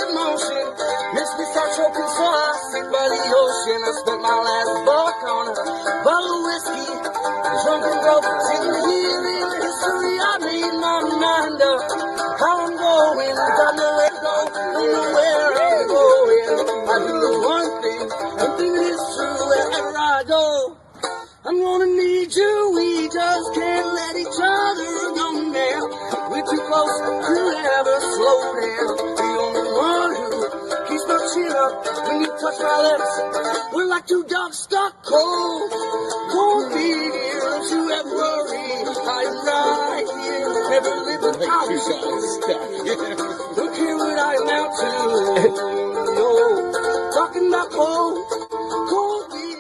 in motion. Makes me start choking, so I sit by the ocean. I spent my last buck on a bottle of whiskey. Drunk and broke, sitting here in history. I made my mind up how I'm going. Got nowhere to go, don't know where I'm going. I do the one thing, one thing that is true. Wherever I go, I'm gonna need you. We just can't let each other go now. We're too close to ever slow down. The only one who keeps my chin up when you touch my lips. We're like two dogs stuck cold. Cold fear, don't you ever worry. I'm right here, never live without you. Don't care what I amount to. No, talking about cold fear.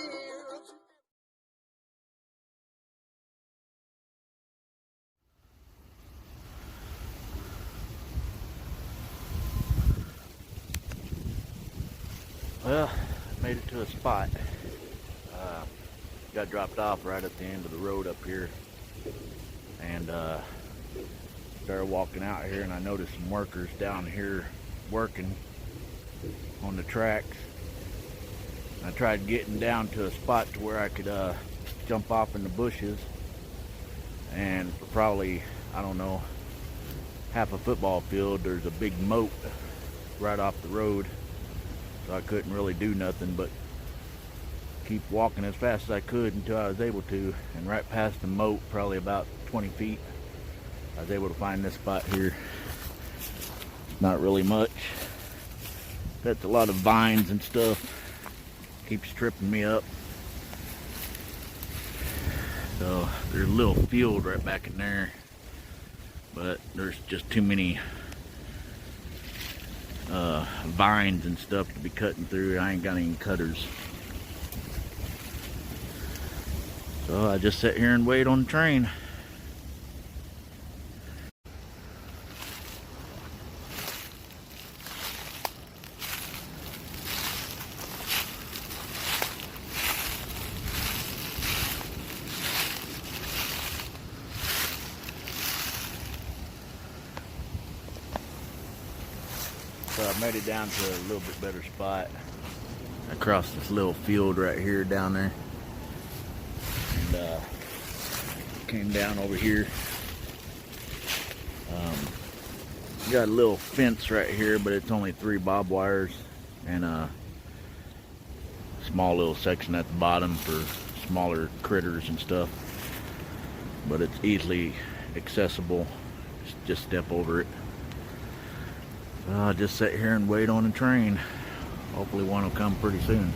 Well, made it to a spot. Got dropped off right at the end of the road up here, and started walking out here, and I noticed some workers down here working on the tracks. I tried getting down to a spot to where I could jump off in the bushes, and probably, I don't know, half a football field, there's a big moat right off the road. So I couldn't really do nothing but keep walking as fast as I could until I was able to. And right past the moat, probably about 20 feet, I was able to find this spot here. Not really much. That's a lot of vines and stuff. Keeps tripping me up. So there's a little field right back in there, but there's just too many vines and stuff to be cutting through. I ain't got any cutters, so I just sit here and wait on the train. So I made it down to a little bit better spot. I crossed this little field right here down there, and came down over here. Got a little fence right here, but it's only 3 bob wires and a small little section at the bottom for smaller critters and stuff. But it's easily accessible. Just step over it. I'll just sit here and wait on the train. Hopefully one will come pretty soon.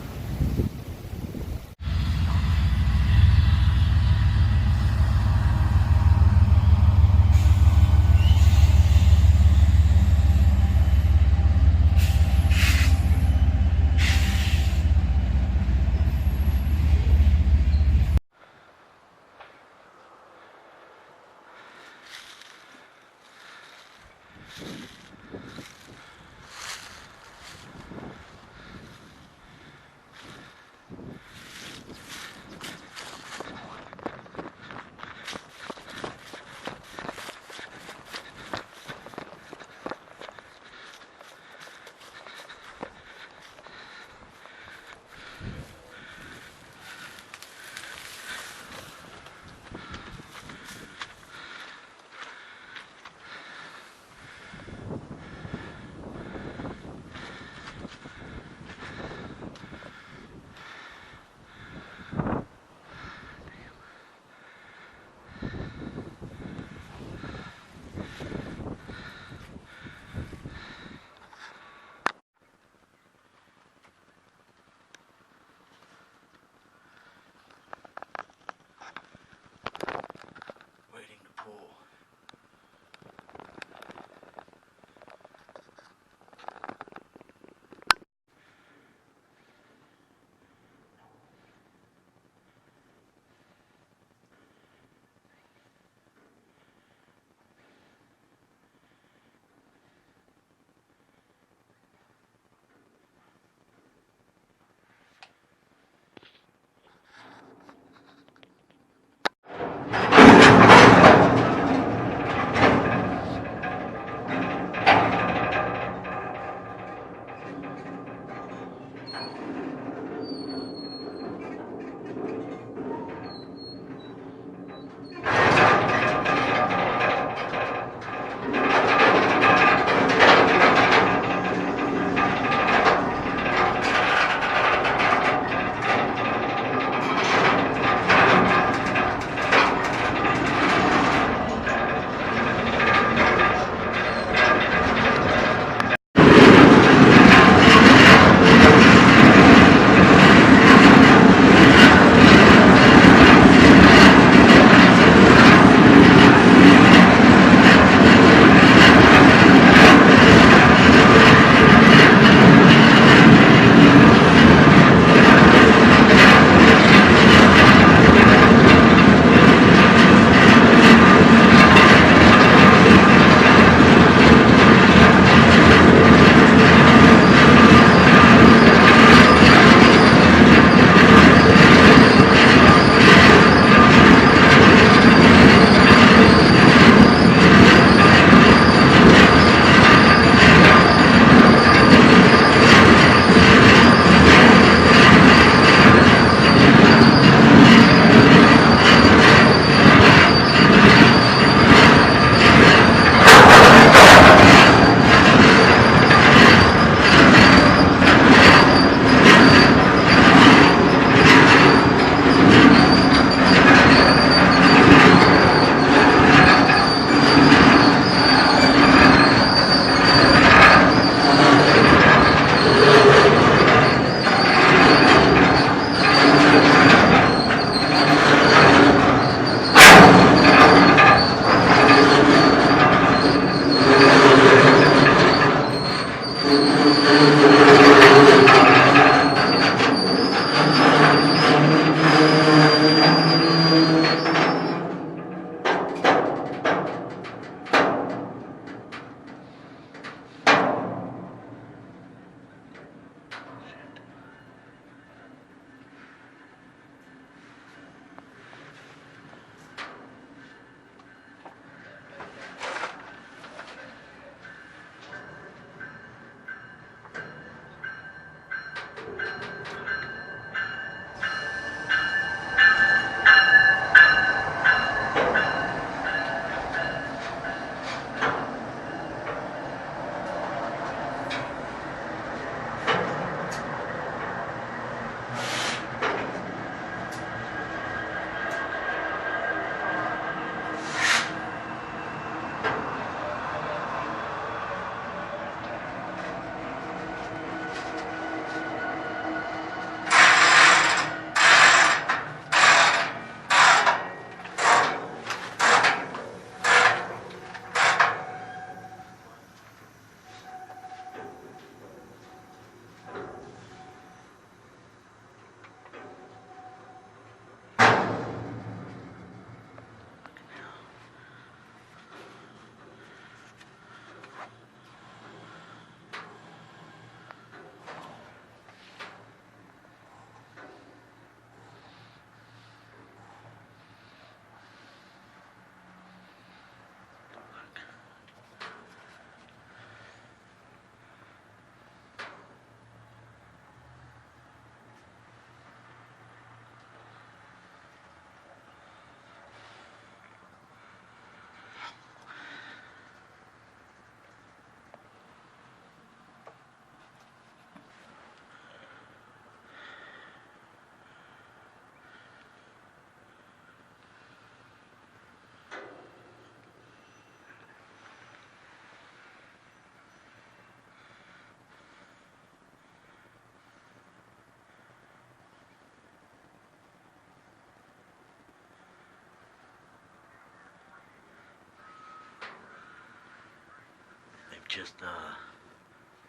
just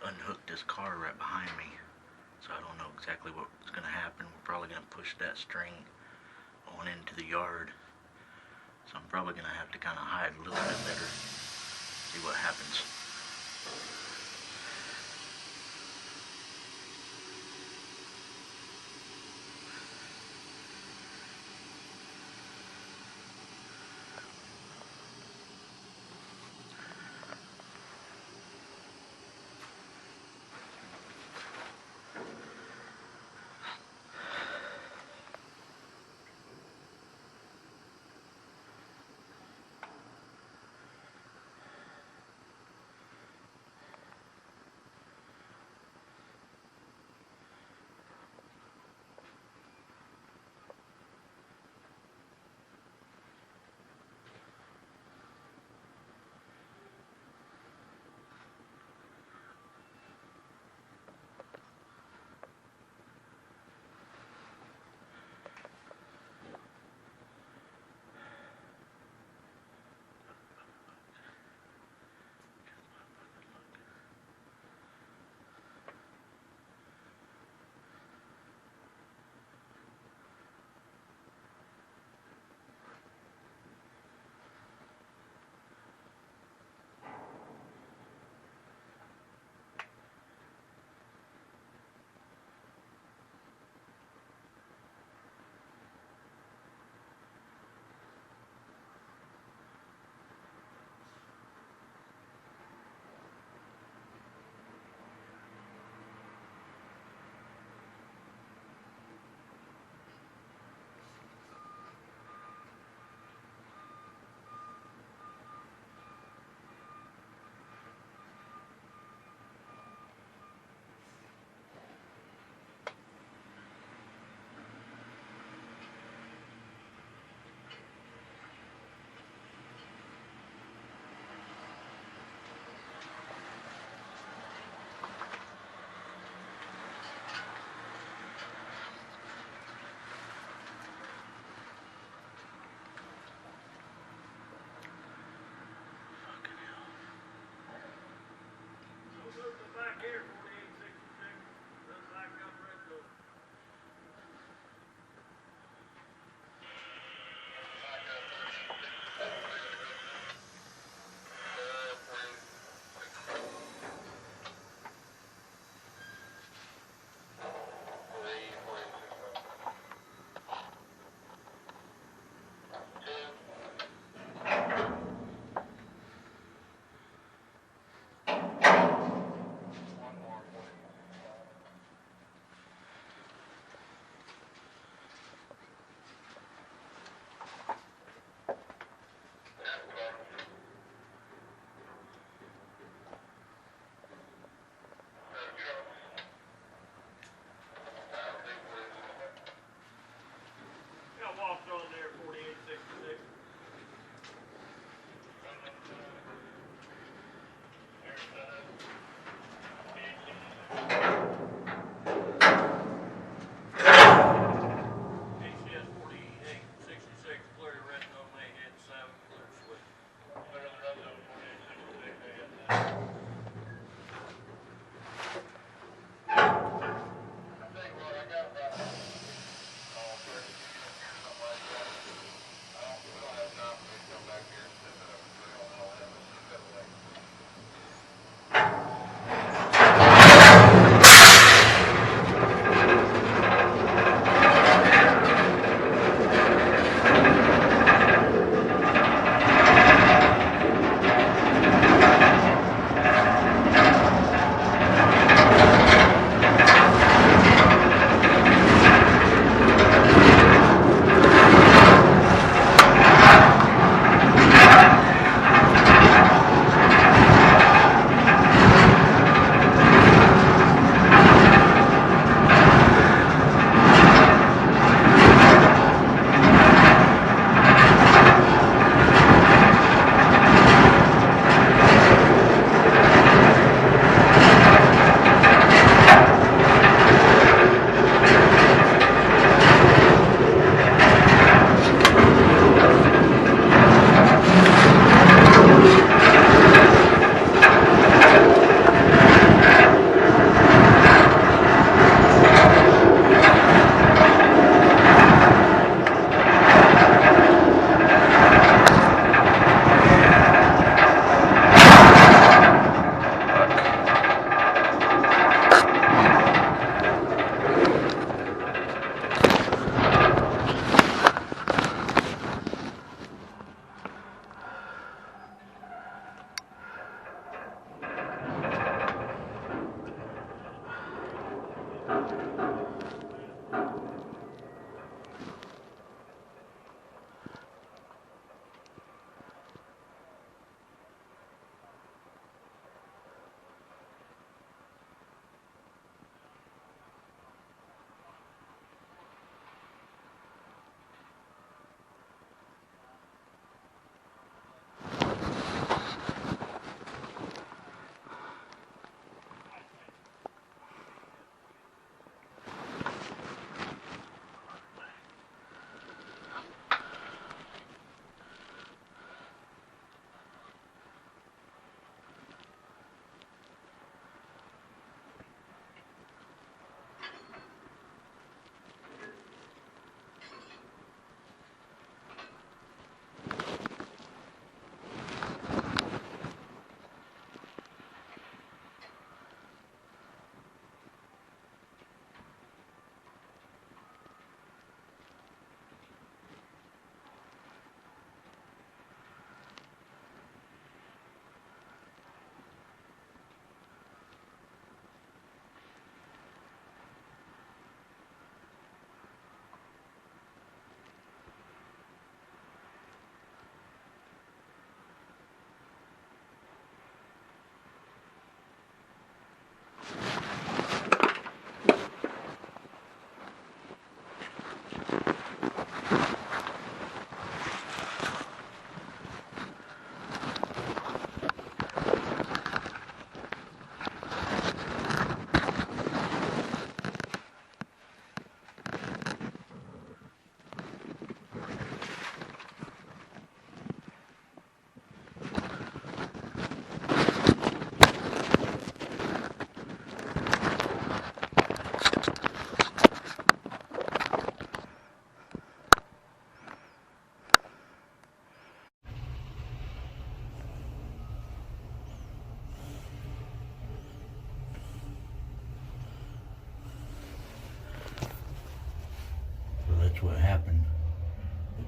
unhooked this car right behind me, so I don't know exactly what's going to happen. We're probably going to push that string on into the yard, so I'm probably going to have to kind of hide a little bit better, see what happens.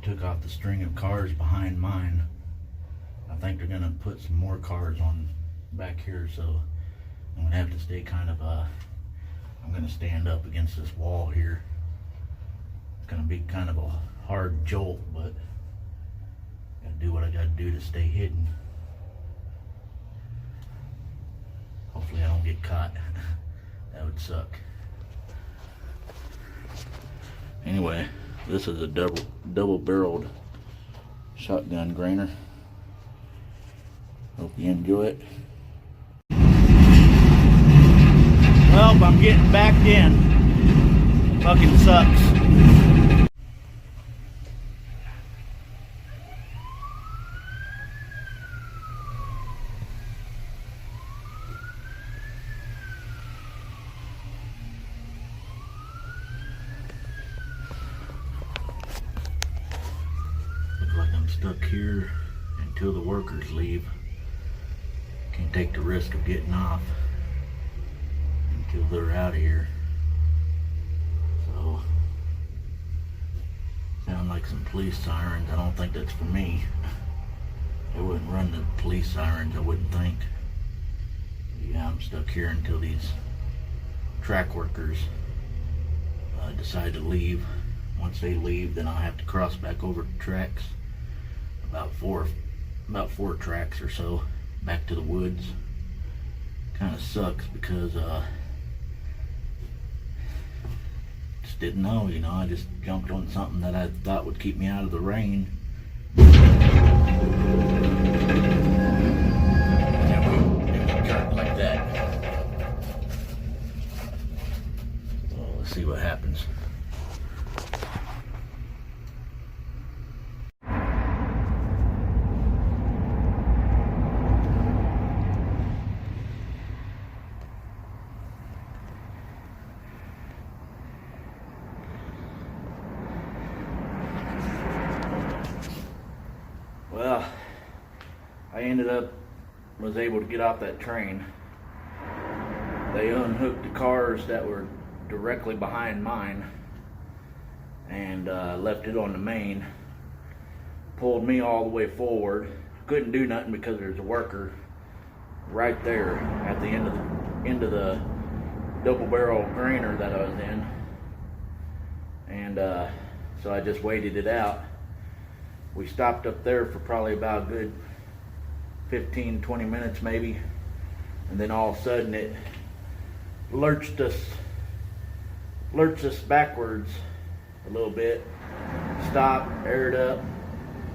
took off the string of cars behind mine. I think they're gonna put some more cars on back here, so I'm gonna have to stay kind of I'm gonna stand up against this wall here. It's gonna be kind of a hard jolt, but gotta do what I gotta do to stay hidden. Hopefully I don't get caught. That would suck. Anyway, this is a double-barreled shotgun grainer. Hope you enjoy it. Well, I'm getting backed in. Fucking sucks. Looks like I'm stuck here until the workers leave. Can't take the risk of getting off until they're out of here. So, sound like some police sirens. I don't think that's for me. They wouldn't run the police sirens, I wouldn't think. Yeah, I'm stuck here until these track workers decide to leave. Once they leave, then I'll have to cross back over the tracks. About four tracks or so back to the woods. Kind of sucks because just didn't know, you know, I just jumped on something that I thought would keep me out of the rain. Like that. Well, let's see what happens. Well, I was able to get off that train. They unhooked the cars that were directly behind mine and left it on the main. Pulled me all the way forward. Couldn't do nothing because there's a worker right there at the end of the double barrel grainer that I was in. And so I just waited it out. We stopped up there for probably about a good 15-20 minutes maybe, and then all of a sudden it lurched us backwards a little bit, stopped, aired up,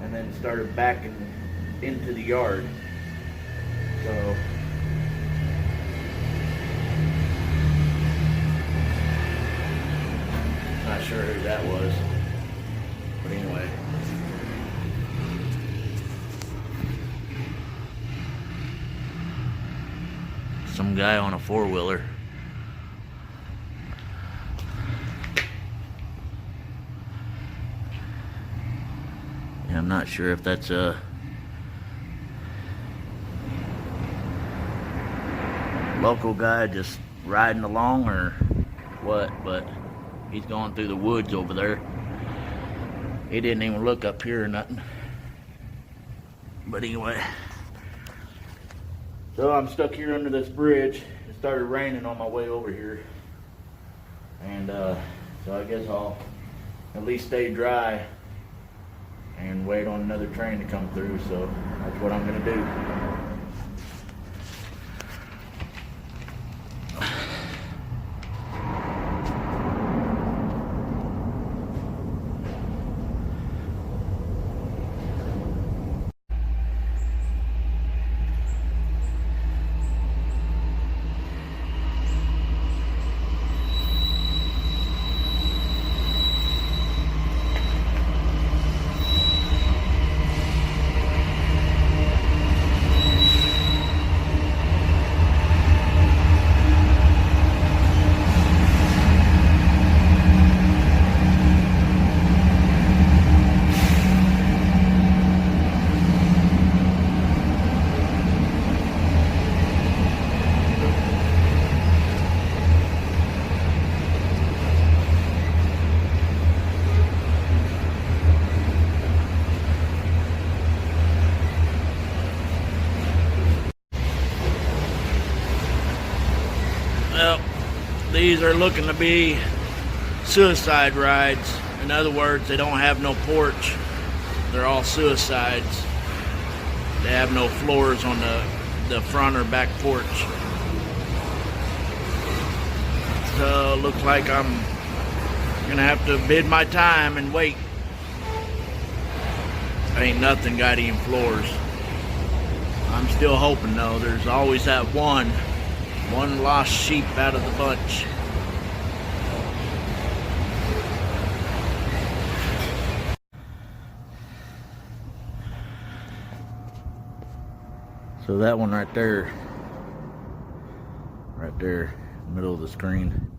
and then started backing into the yard. So not sure who that was, but anyway. Some guy on a four-wheeler. Yeah, I'm not sure if that's a local guy just riding along or what, but he's going through the woods over there. He didn't even look up here or nothing. But anyway. So I'm stuck here under this bridge. It started raining on my way over here. And so I guess I'll at least stay dry and wait on another train to come through. So that's what I'm gonna do. Well, these are looking to be suicide rides. In other words, they don't have no porch. They're all suicides. They have no floors on the front or back porch. So looks like I'm gonna have to bid my time and wait. Ain't nothing got any floors. I'm still hoping though. There's always that one lost sheep out of the bunch. So that one right there, middle of the screen,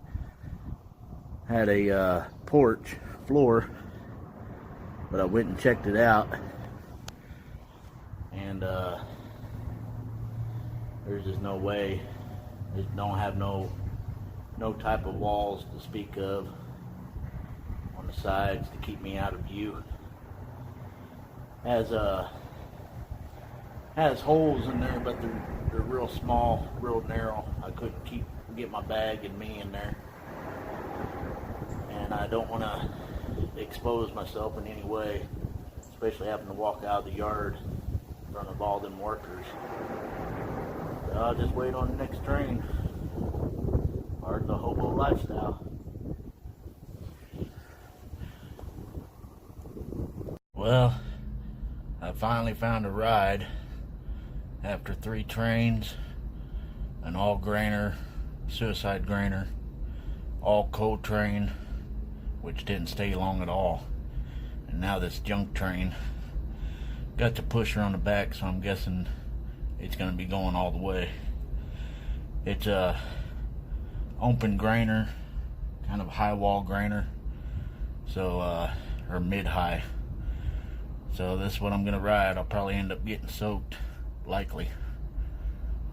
had a porch floor, but I went and checked it out, and there's just no way. It don't have no type of walls to speak of on the sides to keep me out of view. Has holes in there, but they're real small, real narrow. I couldn't get my bag and me in there, and I don't want to expose myself in any way, especially having to walk out of the yard in front of all them workers. So I'll just wait on the next train. Part of the hobo lifestyle. Well, I finally found a ride after 3 trains, an all grainer, suicide grainer, all coal train, which didn't stay long at all, and now this junk train. Got the pusher on the back, so I'm guessing it's going to be going all the way. It's a open grainer, kind of high wall grainer, so or mid-high. So this is what I'm going to ride. I'll probably end up getting soaked, likely.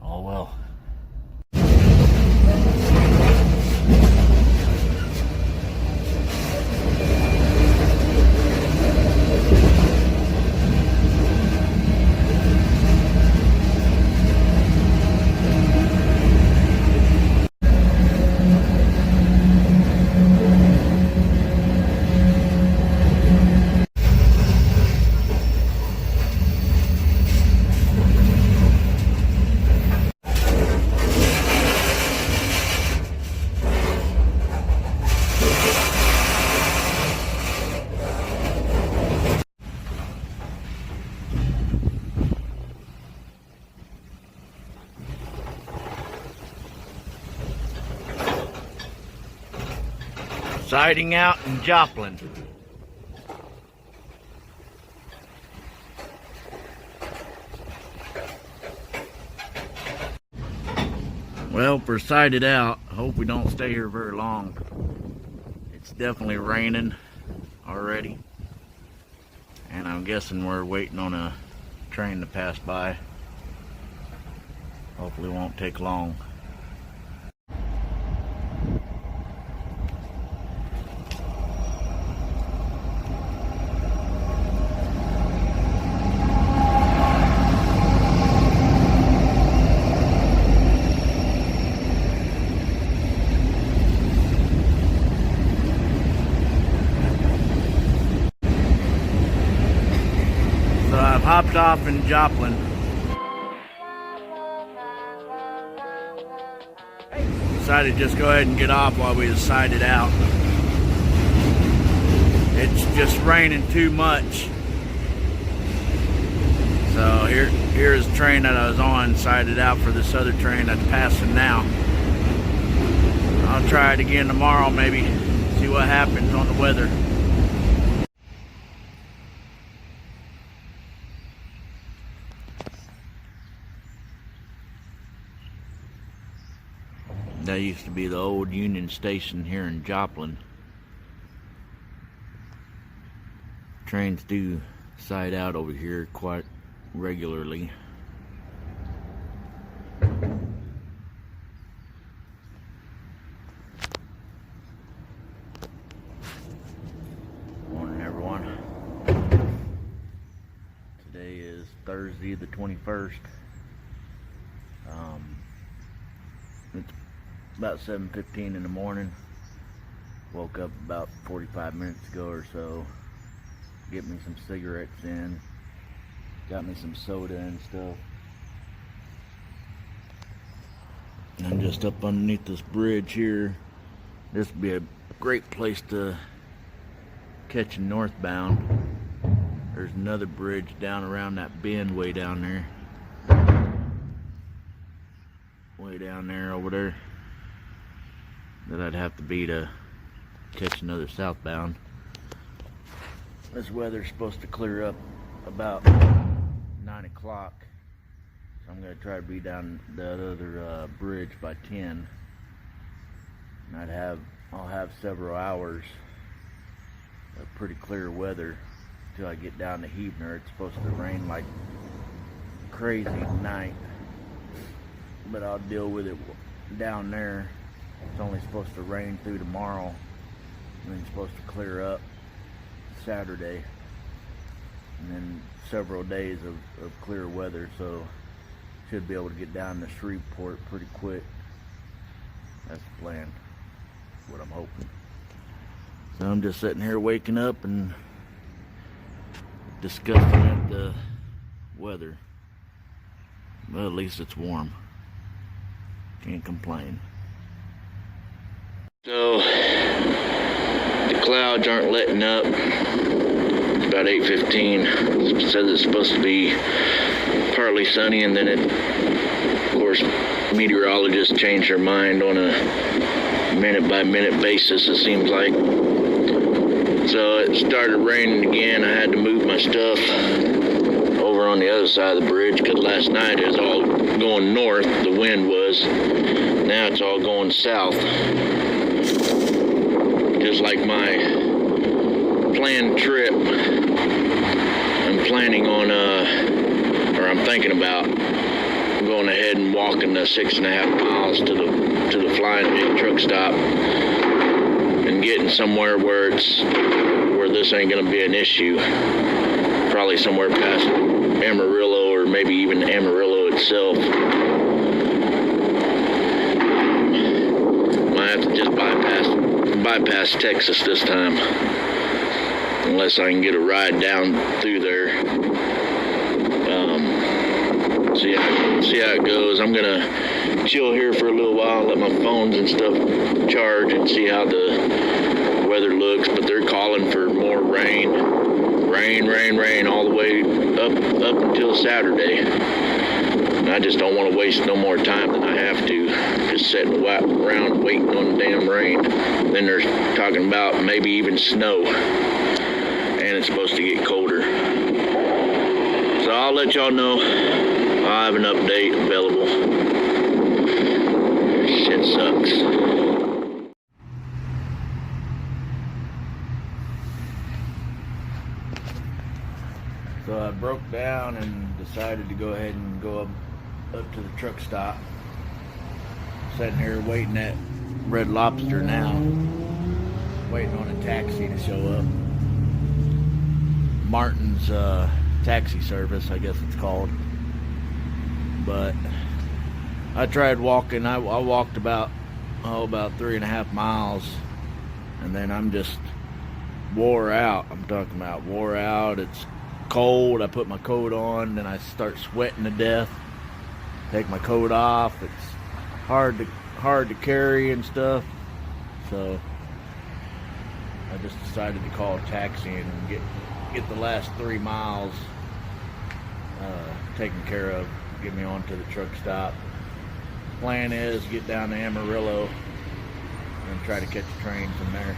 Oh well. Siding out in Joplin. Well, we're sided out. I hope we don't stay here very long. It's definitely raining already, and I'm guessing we're waiting on a train to pass by. Hopefully it won't take long. I've hopped off in Joplin. Decided to just go ahead and get off while we decided out. It's just raining too much. So here's the train that I was on, sided out for this other train that's passing now. I'll try it again tomorrow, maybe, see what happens on the weather. That used to be the old Union Station here in Joplin. Trains do side out over here quite regularly. Morning, everyone. Today is Thursday the 21st. It's about 7:15 in the morning. Woke up about 45 minutes ago or so. Get me some cigarettes in. Got me some soda and stuff. And I'm just up underneath this bridge here. This would be a great place to catch a northbound. There's another bridge down around that bend way down there. Way down there over there. That I'd have to be to catch another southbound. This weather's supposed to clear up about 9 o'clock. So I'm going to try to be down that other bridge by 10. And I'll have several hours of pretty clear weather until I get down to Heavener. It's supposed to rain like crazy tonight, but I'll deal with it down there. It's only supposed to rain through tomorrow, and then it's supposed to clear up Saturday, and then several days of clear weather, so should be able to get down to Shreveport pretty quick. That's the plan, what I'm hoping. So I'm just sitting here waking up and disgusting at the weather. Well, at least it's warm. Can't complain. So the clouds aren't letting up. It's about 8:15. It says it's supposed to be partly sunny, and then of course, meteorologists change their mind on a minute-by-minute basis, it seems like. So it started raining again. I had to move my stuff over on the other side of the bridge, because last night it was all going north, the wind was. Now it's all going south. Just like my planned trip, I'm planning on, or I'm thinking about going ahead and walking the 6.5 miles to the Flying J truck stop and getting somewhere where this ain't gonna be an issue. Probably somewhere past Amarillo, or maybe even Amarillo itself. Might have to just bypass Texas this time, unless I can get a ride down through there. See how it goes. I'm gonna chill here for a little while, let my phones and stuff charge, and see how the weather looks. But they're calling for more rain all the way up until Saturday. And I just don't want to waste no more time than I have to, just sitting around waiting on the damn rain. Then they're talking about maybe even snow, and it's supposed to get colder. So I'll let y'all know. I'll have an update available. Shit sucks. So I broke down and decided to go ahead and go up to the truck stop. Sitting here waiting at Red Lobster now. Waiting on a taxi to show up. Martin's taxi service, I guess it's called. But I tried walking. I walked about 3.5 miles, and then I'm just wore out. I'm talking about wore out. It's cold. I put my coat on, then I start sweating to death. Take my coat off. It's hard to carry and stuff. So I just decided to call a taxi and get the last 3 miles taken care of. Get me onto the truck stop. Plan is get down to Amarillo and try to catch a train from there.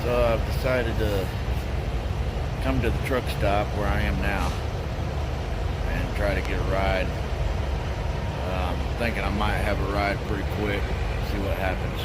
So I've decided to come to the truck stop where I am now and try to get a ride. Thinking I might have a ride pretty quick. See what happens.